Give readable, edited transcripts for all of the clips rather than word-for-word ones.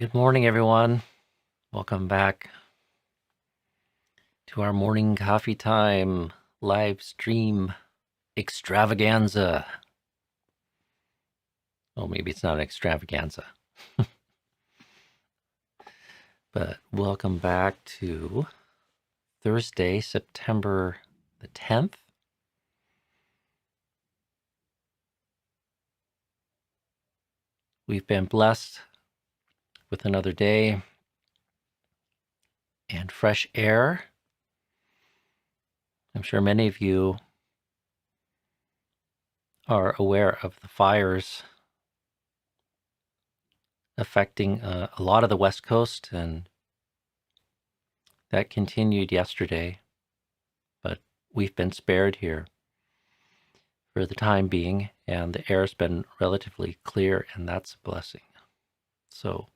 Good morning, everyone. Welcome back to our morning coffee time live stream extravaganza. Oh, maybe it's not an extravaganza, but welcome back to Thursday, September the 10th. We've been blessed with another day and fresh air. I'm sure many of you are aware of the fires affecting a lot of the West Coast, and that continued yesterday, but we've been spared here for the time being, and the air's been relatively clear, and that's a blessing. So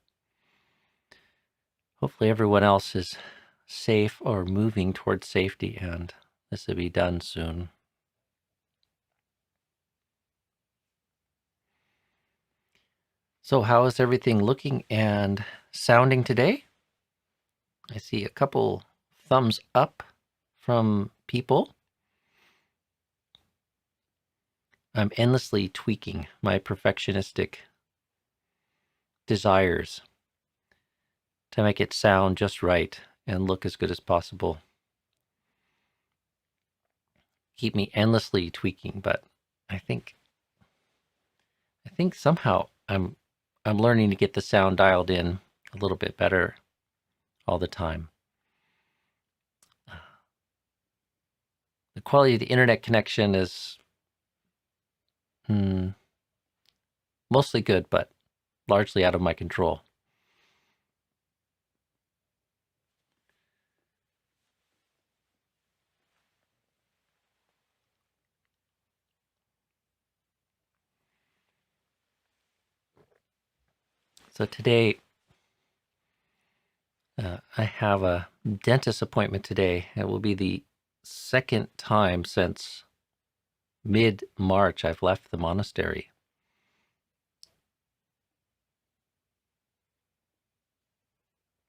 hopefully everyone else is safe or moving towards safety, and this will be done soon. So how is everything looking and sounding today? I see a couple thumbs up from people. I'm endlessly tweaking my perfectionistic desires to make it sound just right and look as good as possible. Keep me endlessly tweaking, but I think somehow I'm learning to get the sound dialed in a little bit better all the time. The quality of the internet connection is mostly good, but largely out of my control. So today, I have a dentist appointment today. It will be the second time since mid-March I've left the monastery.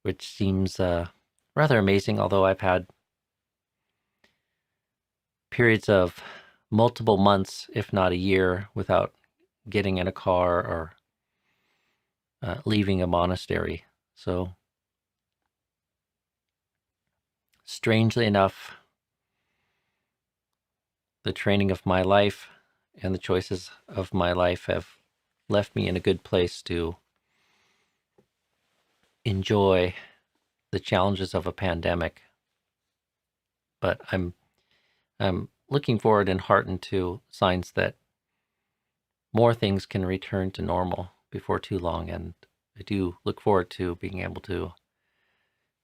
Which seems rather amazing, although I've had periods of multiple months, if not a year, without getting in a car or leaving a monastery. So, strangely enough, the training of my life and the choices of my life have left me in a good place to enjoy the challenges of a pandemic. But I'm looking forward and heartened to signs that more things can return to normal before too long, and I do look forward to being able to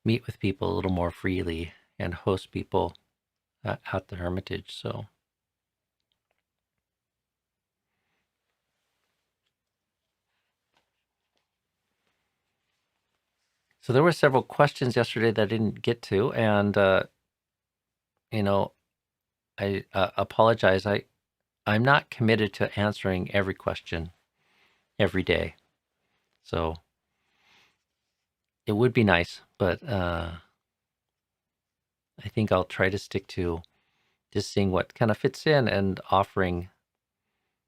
meet with people a little more freely and host people at the Hermitage. So there were several questions yesterday that I didn't get to, and I apologize. I'm not committed to answering every question every day, so it would be nice, but I think I'll try to stick to just seeing what kind of fits in and offering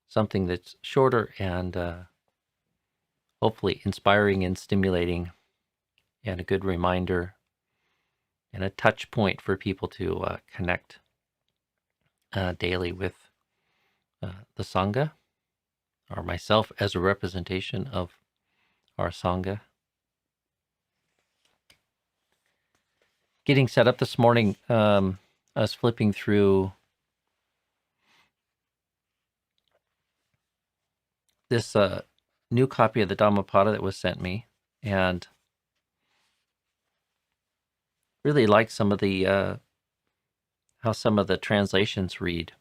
something that's shorter and hopefully inspiring and stimulating, and a good reminder and a touch point for people to connect daily with the Sangha, or myself as a representation of our Sangha. Getting set up this morning, I was flipping through this new copy of the Dhammapada that was sent me, and really like some of the how some of the translations read.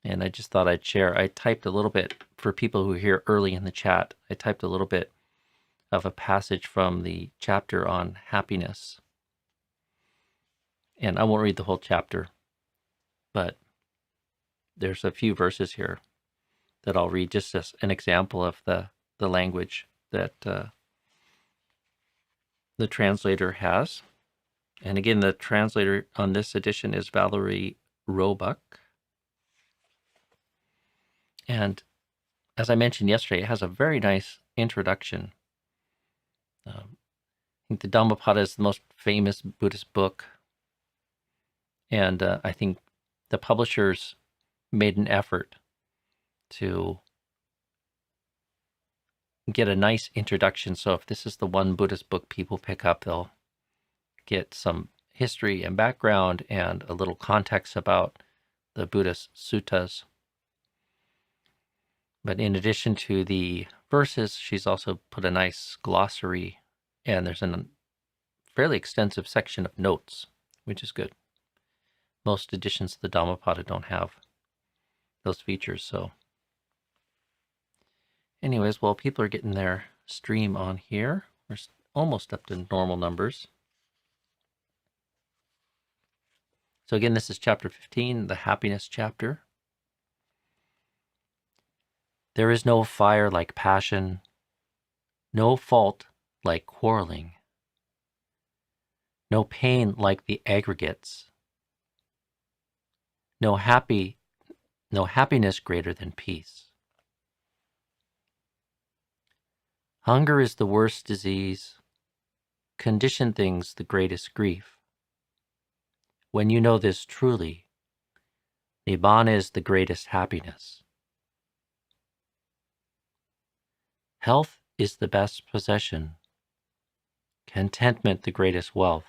And I just thought I'd share. I typed a little bit for people who are here early in the chat. I typed a little bit of a passage from the chapter on happiness. And I won't read the whole chapter, but there's a few verses here that I'll read just as an example of the language that the translator has. And again, the translator on this edition is Valerie Roebuck. And as I mentioned yesterday, it has a very nice introduction. I think the Dhammapada is the most famous Buddhist book. And I think the publishers made an effort to get a nice introduction. So if this is the one Buddhist book people pick up, they'll get some history and background and a little context about the Buddhist suttas. But in addition to the verses, she's also put a nice glossary, and there's a fairly extensive section of notes, which is good. Most editions of the Dhammapada don't have those features. So anyways, while people are getting their stream on here, we're almost up to normal numbers. So again, this is chapter 15, the happiness chapter. There is no fire like passion, no fault like quarreling, no pain like the aggregates, no happiness greater than peace. Hunger is the worst disease, conditioned things the greatest grief. When you know this truly, Nibbana is the greatest happiness. Health is the best possession, contentment the greatest wealth.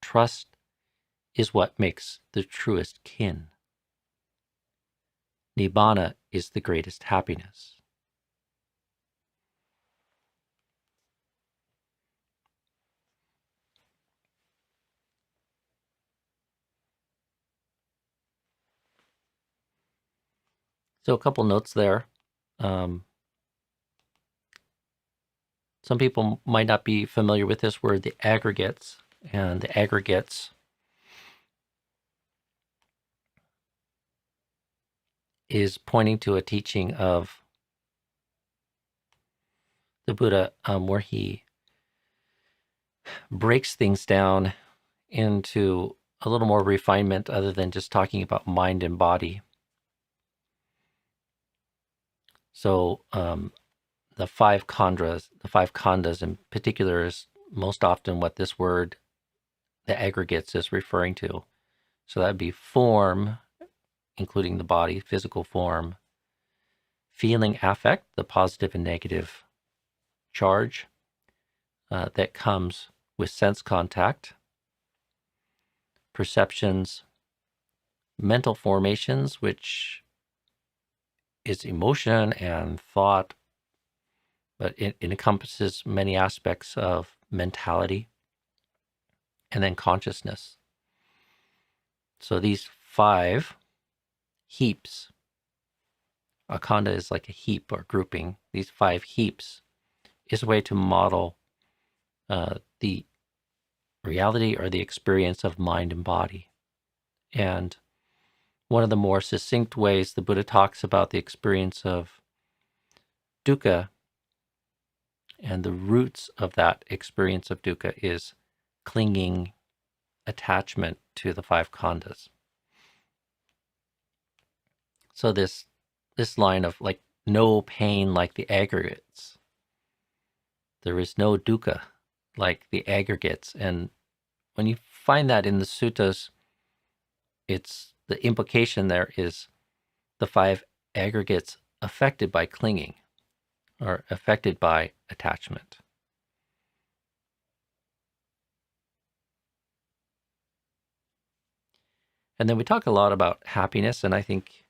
Trust is what makes the truest kin. Nibbana is the greatest happiness. So a couple notes there. Some people might not be familiar with this word, the aggregates. And the aggregates is pointing to a teaching of the Buddha where he breaks things down into a little more refinement other than just talking about mind and body. So the five khandhas in particular is most often what this word, the aggregates, is referring to. So that'd be form, including the body, physical form, feeling, affect, the positive and negative charge that comes with sense contact, perceptions, mental formations, which is emotion and thought, but it encompasses many aspects of mentality, and then consciousness. So these five heaps, a khandha is like a heap or grouping, these five heaps is a way to model the reality or the experience of mind and body. And one of the more succinct ways the Buddha talks about the experience of dukkha and the roots of that experience of dukkha is clinging, attachment to the five khandhas. So this line of like no pain like the aggregates. There is no dukkha like the aggregates. And when you find that in the suttas, it's the implication there is the five aggregates affected by clinging or affected by attachment. And then we talk a lot about happiness, and I think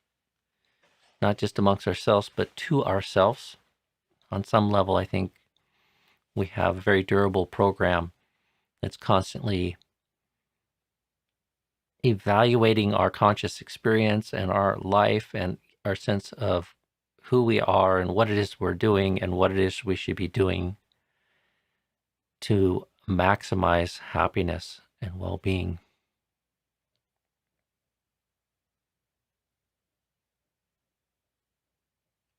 not just amongst ourselves, but to ourselves. On some level, I think we have a very durable program that's constantly evaluating our conscious experience and our life and our sense of who we are and what it is we're doing and what it is we should be doing to maximize happiness and well-being.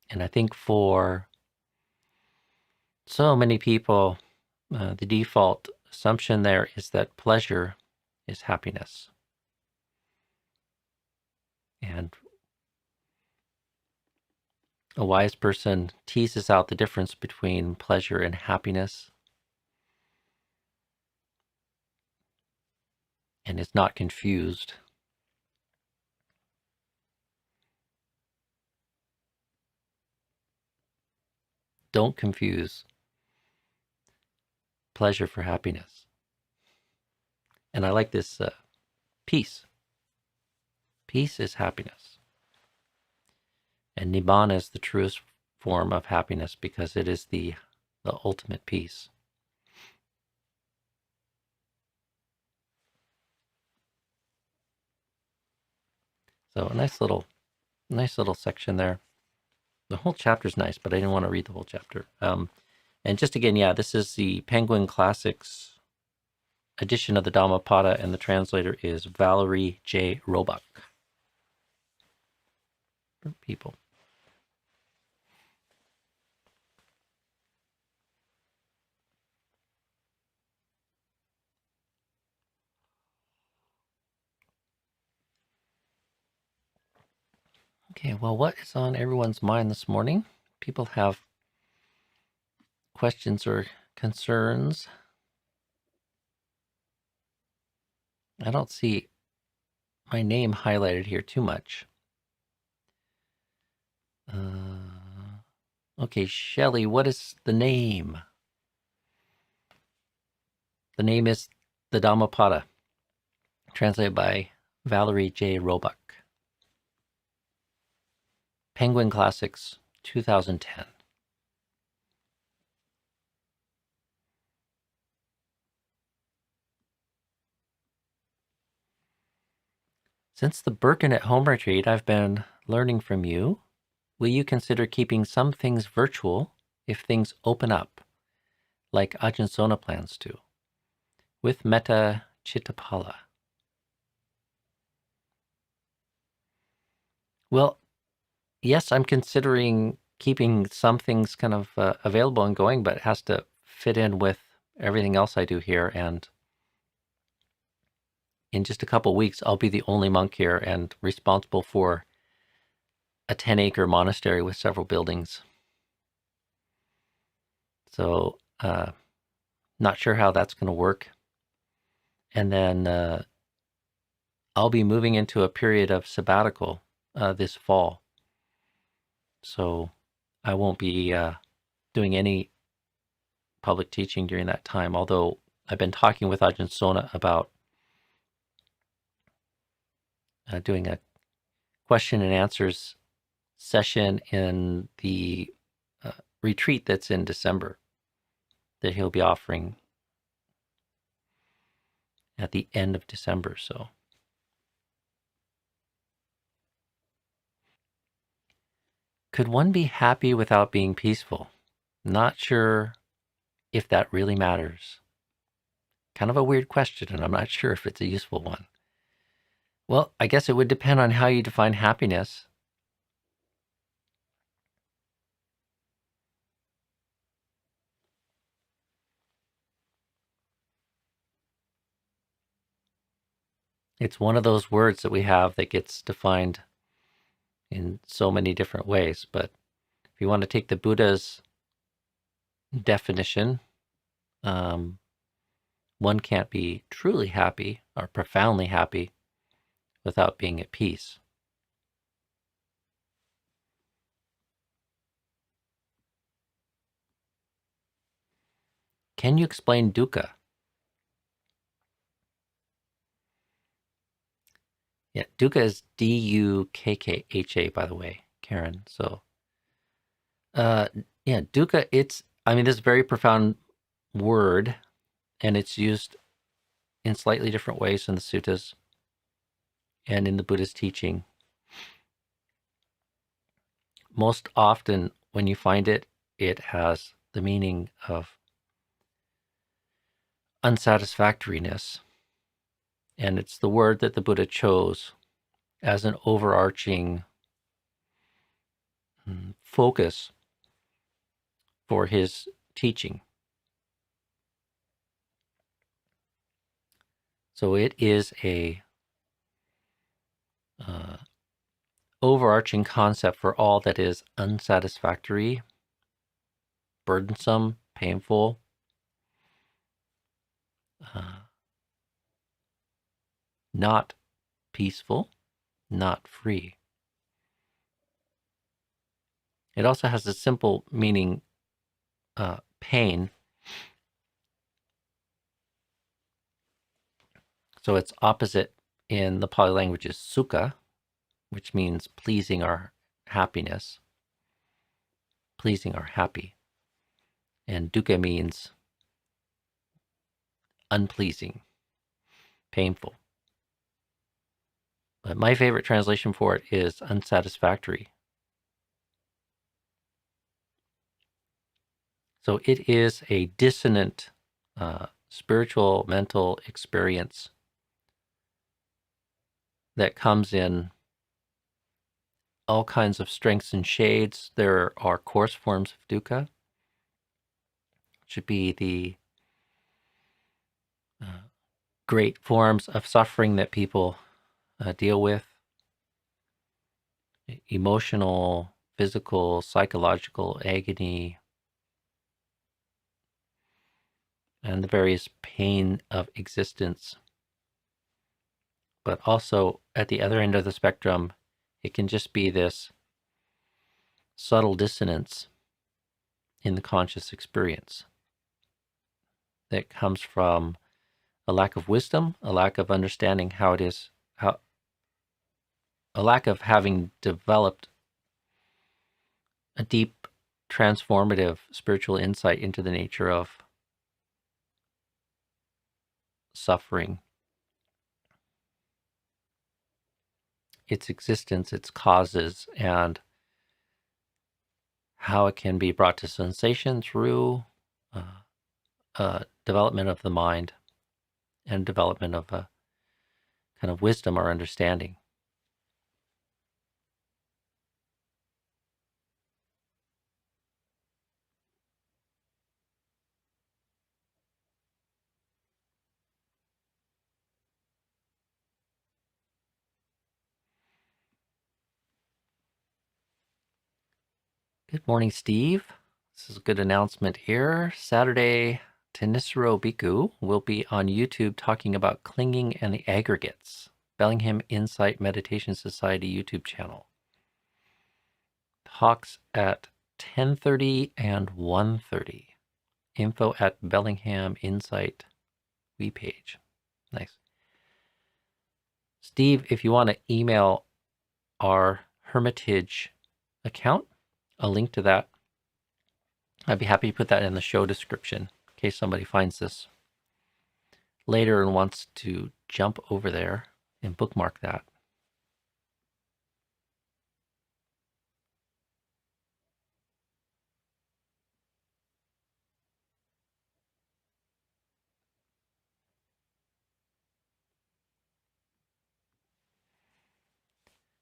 And I think for so many people, The default assumption there is that pleasure is happiness. And a wise person teases out the difference between pleasure and happiness and is not confused. Don't confuse pleasure for happiness. And I like this peace. Peace is happiness. And Nibbana is the truest form of happiness because it is the ultimate peace. So a nice little section there. The whole chapter is nice, but I didn't want to read the whole chapter. And just again, yeah, this is the Penguin Classics edition of the Dhammapada, and the translator is Valerie J. Roebuck. For people. Okay, well, what is on everyone's mind this morning? People have questions or concerns? I don't see my name highlighted here too much. Okay, Shelley, what is the name? The name is the Dhammapada, translated by Valerie J. Roebuck. Penguin Classics, 2010. Since the Birken at Home retreat, I've been learning from you. Will you consider keeping some things virtual if things open up, like Ajahn Sona plans to, with Metta Chittapala? Well, yes, I'm considering keeping some things kind of available and going, but it has to fit in with everything else I do here. And in just a couple of weeks, I'll be the only monk here and responsible for a 10-acre monastery with several buildings. So, not sure how that's going to work. And then I'll be moving into a period of sabbatical this fall. So I won't be doing any public teaching during that time, although I've been talking with Ajahn Sona about doing a question and answers session in the retreat that's in December that he'll be offering at the end of December. So could one be happy without being peaceful? Not sure if that really matters. Kind of a weird question, and I'm not sure if it's a useful one. Well, I guess it would depend on how you define happiness. It's one of those words that we have that gets defined in so many different ways. But if you want to take the Buddha's definition, one can't be truly happy or profoundly happy without being at peace. Can you explain dukkha? Yeah, dukkha is D-U-K-K-H-A, by the way, Karen. So, yeah, dukkha, this is a very profound word, and it's used in slightly different ways in the suttas and in the Buddhist teaching. Most often, when you find it, it has the meaning of unsatisfactoriness. And it's the word that the Buddha chose as an overarching focus for his teaching. So it is a overarching concept for all that is unsatisfactory, burdensome, painful, not peaceful, not free. It also has a simple meaning, pain. So its opposite in the Pali language is sukha, which means pleasing our happiness, pleasing or happy. And dukkha means unpleasing, painful. But my favorite translation for it is unsatisfactory. So it is a dissonant spiritual, mental experience that comes in all kinds of strengths and shades. There are coarse forms of dukkha, which would be the great forms of suffering that people deal with: emotional, physical, psychological agony, and the various pain of existence. But also at the other end of the spectrum, it can just be this subtle dissonance in the conscious experience that comes from a lack of wisdom, a lack of understanding how it is, a lack of having developed a deep, transformative spiritual insight into the nature of suffering, its existence, its causes, and how it can be brought to cessation through development of the mind and development of a kind of wisdom or understanding. Good morning, Steve. This is a good announcement here. Saturday, Tenisro Bhikkhu will be on YouTube talking about clinging and the aggregates. Bellingham Insight Meditation Society YouTube channel. Talks at 10:30 and 1:30. Info at Bellingham Insight webpage. Nice. Steve, if you want to email our Hermitage account, a link to that, I'd be happy to put that in the show description in case somebody finds this later and wants to jump over there and bookmark that.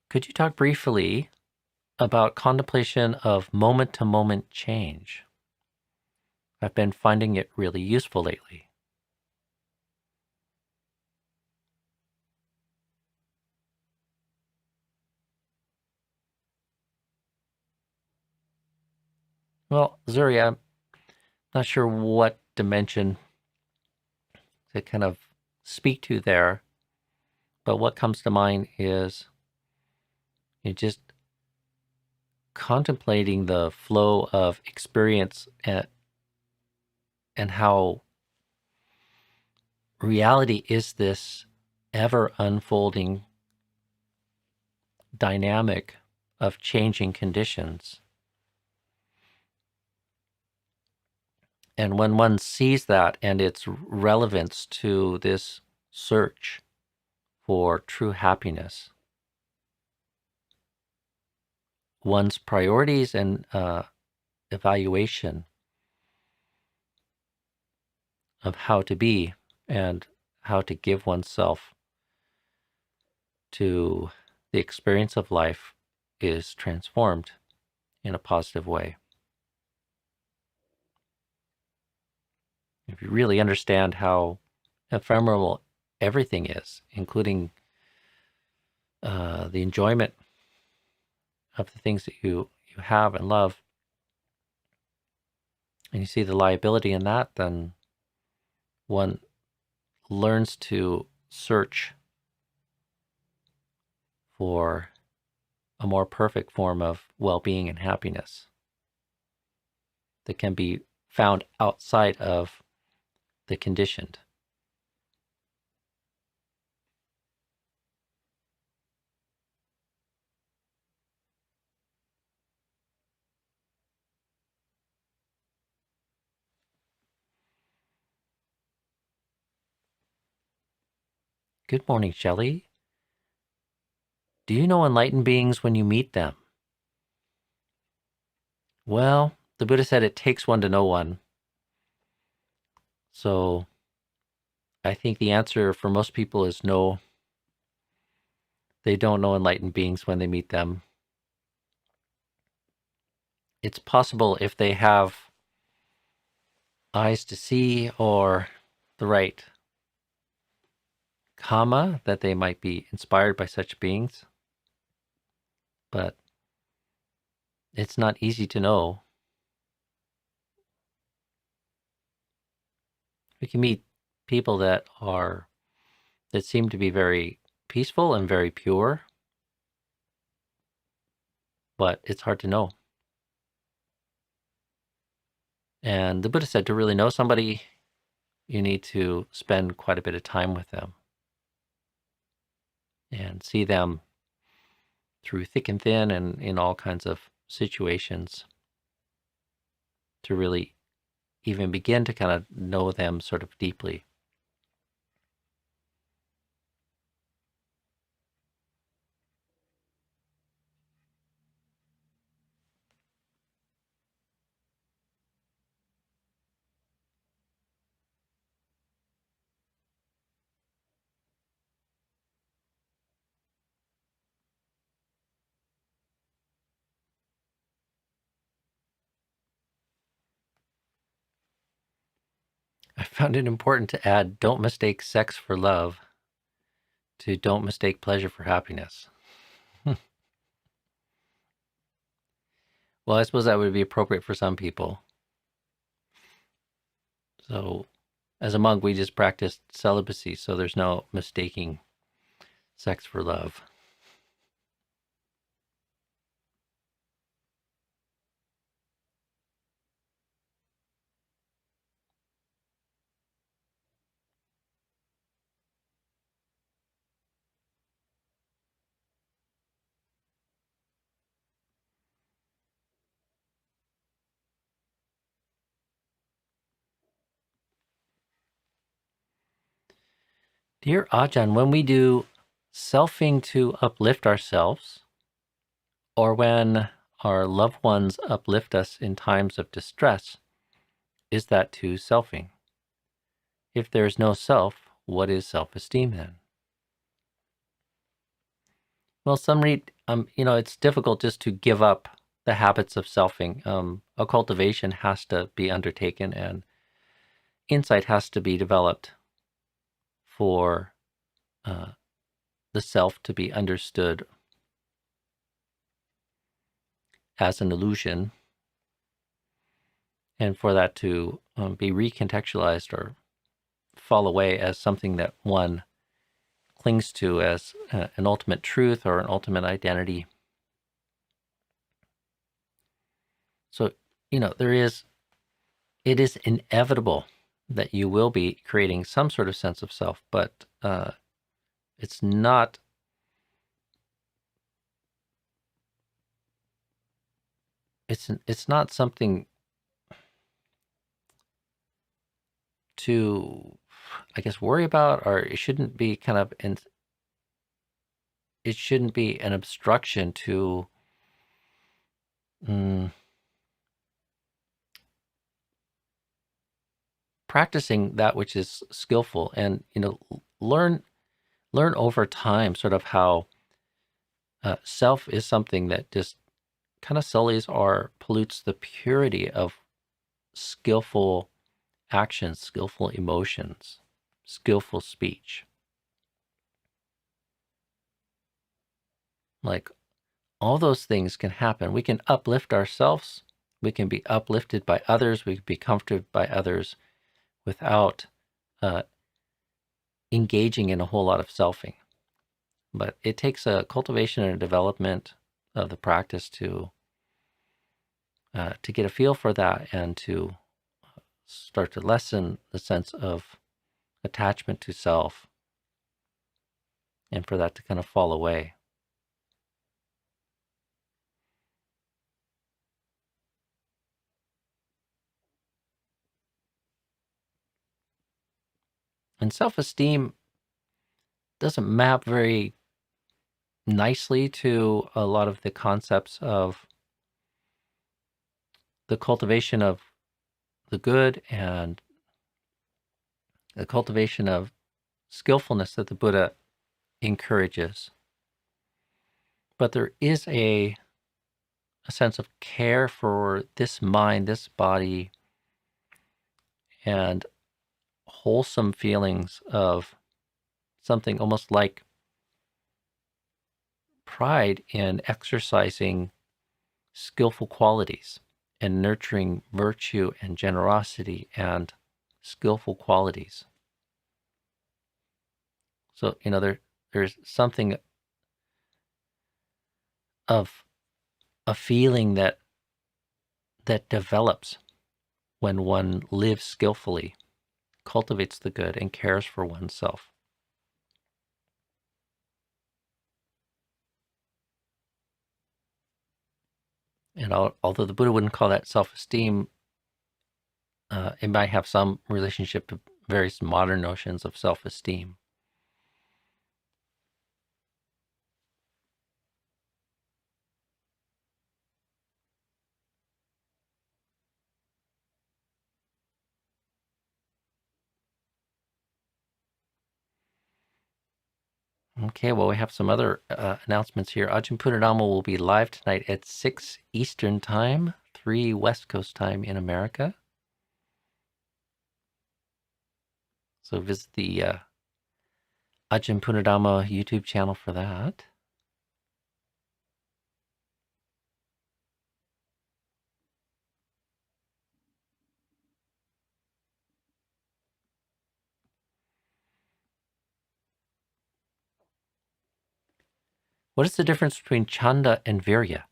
Could you talk briefly about contemplation of moment-to-moment change? I've been finding it really useful lately. Well, Zuri, I'm not sure what dimension to kind of speak to there, but what comes to mind is just contemplating the flow of experience and how reality is this ever unfolding dynamic of changing conditions. And when one sees that and its relevance to this search for true happiness, one's priorities and evaluation of how to be and how to give oneself to the experience of life is transformed in a positive way. If you really understand how ephemeral everything is, including the enjoyment of the things that you have and love, and you see the liability in that, then one learns to search for a more perfect form of well-being and happiness that can be found outside of the conditioned. Good morning, Shelley. Do you know enlightened beings when you meet them? Well, the Buddha said it takes one to know one. So I think the answer for most people is no. They don't know enlightened beings when they meet them. It's possible if they have eyes to see or the right karma that they might be inspired by such beings. But it's not easy to know. We can meet people that seem to be very peaceful and very pure, but it's hard to know. And the Buddha said to really know somebody, you need to spend quite a bit of time with them and see them through thick and thin and in all kinds of situations to really even begin to kind of know them sort of deeply. I found it important to add, don't mistake sex for love to don't mistake pleasure for happiness. Well, I suppose that would be appropriate for some people. So as a monk, we just practiced celibacy, so there's no mistaking sex for love. Dear Ajahn, when we do selfing to uplift ourselves, or when our loved ones uplift us in times of distress, is that too selfing? If there is no self, what is self-esteem then? Well, some read, it's difficult just to give up the habits of selfing. A cultivation has to be undertaken and insight has to be developed for the self to be understood as an illusion, and for that to be recontextualized or fall away as something that one clings to as an ultimate truth or an ultimate identity. So, it is inevitable that you will be creating some sort of sense of self, but it's not it's not something to, I guess, worry about, or it shouldn't be it shouldn't be an obstruction to practicing that which is skillful, and learn over time sort of how self is something that just kind of sullies or pollutes the purity of skillful actions, skillful emotions, skillful speech. Like, all those things can happen. We can uplift ourselves. We can be uplifted by others. We can be comforted by others without uh, engaging in a whole lot of selfing. But it takes a cultivation and a development of the practice to get a feel for that and to start to lessen the sense of attachment to self, and for that to kind of fall away. And self-esteem doesn't map very nicely to a lot of the concepts of the cultivation of the good and the cultivation of skillfulness that the Buddha encourages. But there is a sense of care for this mind, this body, and wholesome feelings of something almost like pride in exercising skillful qualities and nurturing virtue and generosity and skillful qualities. So, there's something of a feeling that develops when one lives skillfully, cultivates the good, and cares for oneself. And although the Buddha wouldn't call that self-esteem, it might have some relationship to various modern notions of self-esteem. Okay, well, we have some other announcements here. Ajahn Punadama will be live tonight at 6 Eastern Time, 3 West Coast Time in America. So visit the Ajahn Punadama YouTube channel for that. What is the difference between chanda and virya?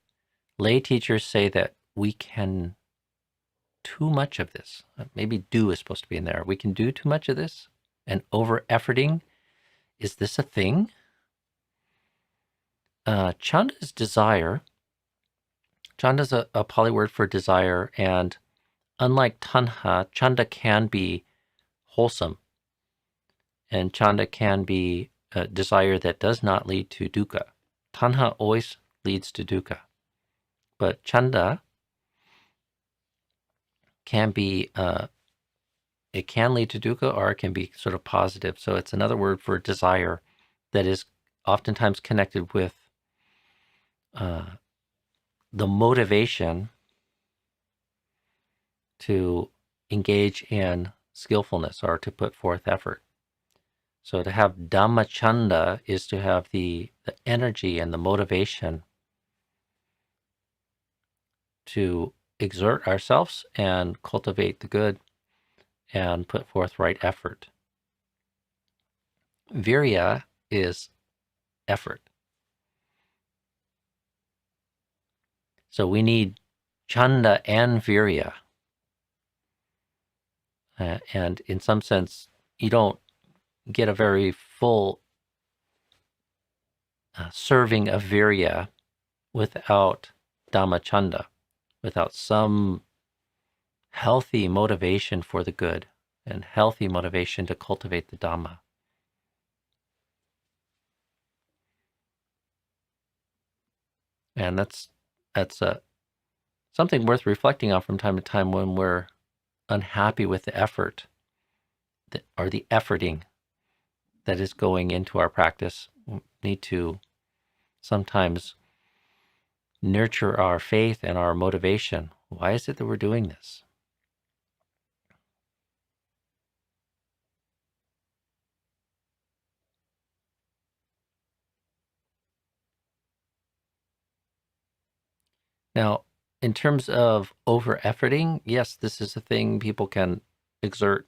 Lay teachers say that we can too much of this. Maybe do is supposed to be in there. We can do too much of this. And over-efforting, is this a thing? Chanda is desire. Chanda is a Pali word for desire, and unlike tanha, chanda can be wholesome, and chanda can be a desire that does not lead to dukkha. Tanha always leads to dukkha, but chanda can be it can lead to dukkha, or it can be sort of positive. So it's another word for desire that is oftentimes connected with the motivation to engage in skillfulness or to put forth effort. So to have dhammachanda is to have the energy and the motivation to exert ourselves and cultivate the good and put forth right effort. Virya is effort. So we need chanda and virya. And in some sense, you don't get a very full serving of virya without dhammachanda, without some healthy motivation for the good and healthy motivation to cultivate the Dhamma. And that's something worth reflecting on from time to time when we're unhappy with the effort or the efforting that is going into our practice. We need to sometimes nurture our faith and our motivation. Why is it that we're doing this? Now, in terms of over-efforting, yes, this is a thing. People can exert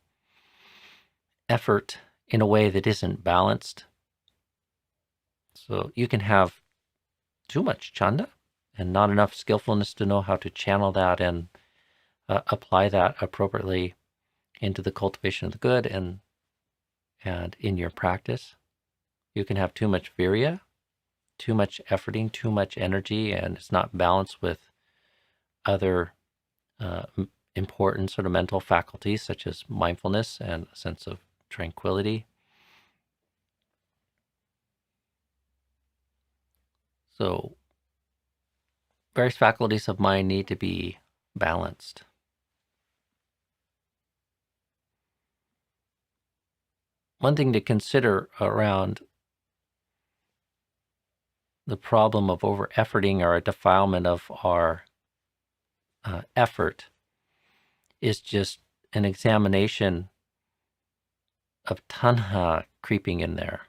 effort in a way that isn't balanced. So you can have too much chanda and not enough skillfulness to know how to channel that and apply that appropriately into the cultivation of the good and in your practice. You can have too much virya, too much efforting, too much energy, and it's not balanced with other important sort of mental faculties such as mindfulness and a sense of tranquility. So various faculties of mind need to be balanced. One thing to consider around the problem of over-efforting or a defilement of our effort is just an examination of tanha creeping in there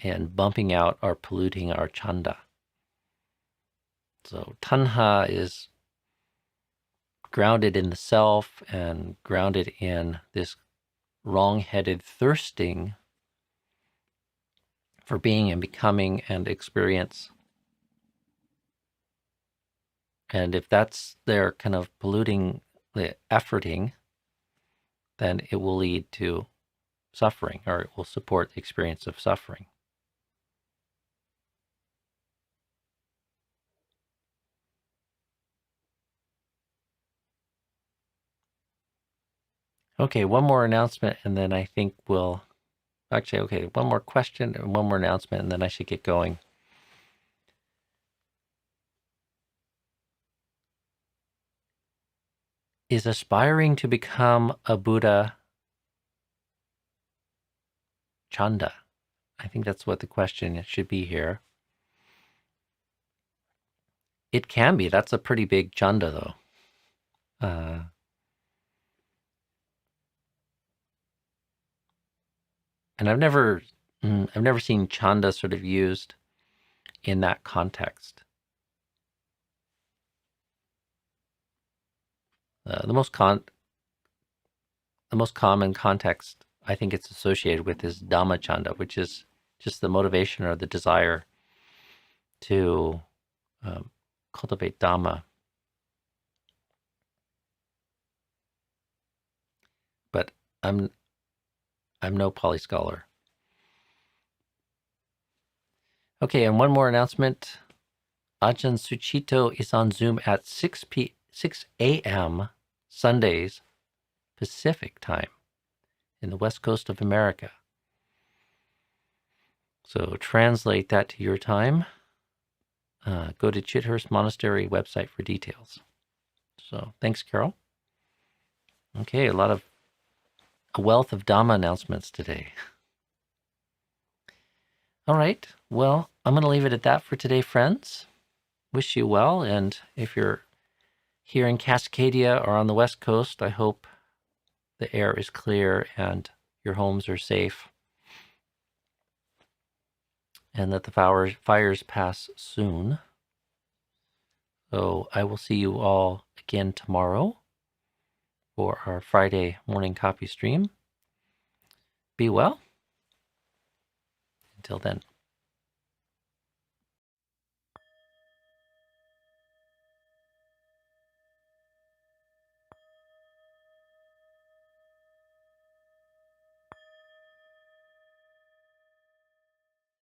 and bumping out or polluting our chanda. So tanha is grounded in the self and grounded in this wrong-headed thirsting for being and becoming and experience. And if that's there kind of polluting the efforting, then it will lead to suffering, or it will support the experience of suffering. Okay, one more announcement, and then I think we'll... Actually, okay, one more question and one more announcement, and then I should get going. Is aspiring to become a Buddha chanda? I think that's what the question should be here. It can be. That's a pretty big chanda, though. And I've never seen chanda sort of used in that context. The most common context I think it's associated with is Dhamma chanda, which is just the motivation or the desire to cultivate Dhamma. But I'm no Pali scholar. Okay, and one more announcement. Ajahn Suchito is on Zoom at 6 a.m. Sundays Pacific time in the west coast of America. So translate that to your time. Go to Chithurst Monastery website for details. So thanks, Carol. Okay, a wealth of Dhamma announcements today. All right, well, I'm going to leave it at that for today, friends. Wish you well, and if you're here in Cascadia or on the West Coast, I hope the air is clear and your homes are safe, and that the fires pass soon. So I will see you all again tomorrow for our Friday morning copy stream. Be well. Until then.